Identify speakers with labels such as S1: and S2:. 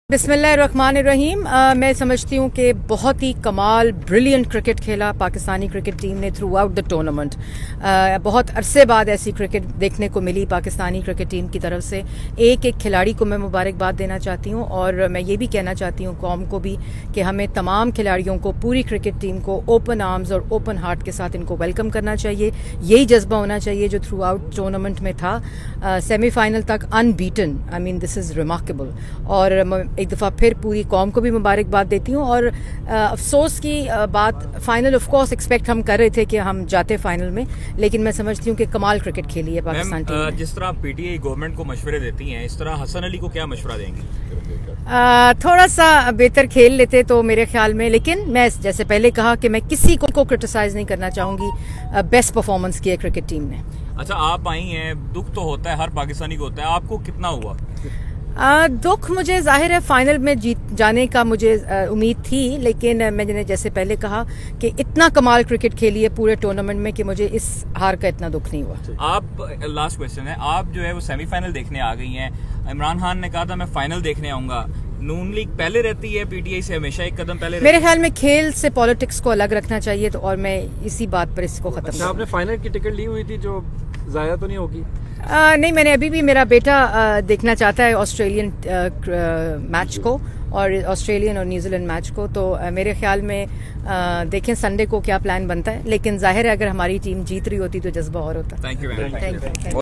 S1: बिस्मिल्लाहिर्रहमानिर्रहीम। मैं समझती हूँ कि बहुत ही कमाल ब्रिलियंट क्रिकेट खेला पाकिस्तानी क्रिकेट टीम ने थ्रू आउट द टूर्नामेंट। बहुत अरसे बाद ऐसी क्रिकेट देखने को मिली पाकिस्तानी क्रिकेट टीम की तरफ से। एक एक खिलाड़ी को मैं मुबारकबाद देना चाहती हूँ और मैं ये भी कहना चाहती हूँ कौम को भी कि हमें तमाम खिलाड़ियों को, पूरी क्रिकेट टीम को ओपन आर्म्स और ओपन हार्ट के साथ इनको वेलकम करना चाहिए। यही जज्बा होना चाहिए जो थ्रू आउट टूर्नामेंट में था। सेमीफाइनल तक unbeaten, I mean this is remarkable. और एक दफ़ा फिर पूरी कौम को भी मुबारकबाद देती हूँ। और अफसोस की बात, फाइनल ऑफ कोर्स एक्सपेक्ट हम कर रहे थे कि हम जाते फाइनल में, लेकिन मैं समझती हूँ कि कमाल क्रिकेट खेली है पाकिस्तान टीम।
S2: जिस तरह पीटीआई गवर्नमेंट को मशवरे देती हैं, इस तरह हसन अली को क्या मशवरा देंगी?
S1: थोड़ा सा बेहतर खेल लेते तो मेरे ख्याल में, लेकिन मैं जैसे पहले कहा कि मैं किसी को क्रिटिसाइज नहीं करना चाहूँगी। बेस्ट परफॉर्मेंस की है क्रिकेट टीम ने।
S2: अच्छा, आप आई हैं, दुख तो होता है, हर पाकिस्तानी को होता है, आपको कितना हुआ?
S1: दुख मुझे जाहिर है फाइनल में जीत जाने का मुझे उम्मीद थी, लेकिन मैंने जैसे पहले कहा कि इतना कमाल क्रिकेट खेली है पूरे टूर्नामेंट में कि मुझे इस हार का इतना दुख नहीं हुआ।
S2: आप, लास्ट क्वेश्चन है, आप जो है वो सेमीफाइनल देखने आ गई हैं। इमरान खान ने कहा था मैं फाइनल देखने आऊंगा। नून लीग पहले रहती है पीटीआई से, हमेशा एक कदम पहले।
S1: मेरे ख्याल में खेल से पॉलिटिक्स को अलग रखना चाहिए, तो और मैं इसी बात पर इसको खत्म।
S3: अच्छा, आपने फाइनल की टिकट ली हुई थी, जो जाया तो नहीं होगी?
S1: नहीं, मैंने अभी भी, मेरा बेटा देखना चाहता है ऑस्ट्रेलियन मैच को और ऑस्ट्रेलियन और न्यूजीलैंड मैच को, तो मेरे ख्याल में देखें संडे को क्या प्लान बनता है। लेकिन जाहिर है अगर हमारी टीम जीत रही होती तो जज्बा और होता।
S2: Thank you.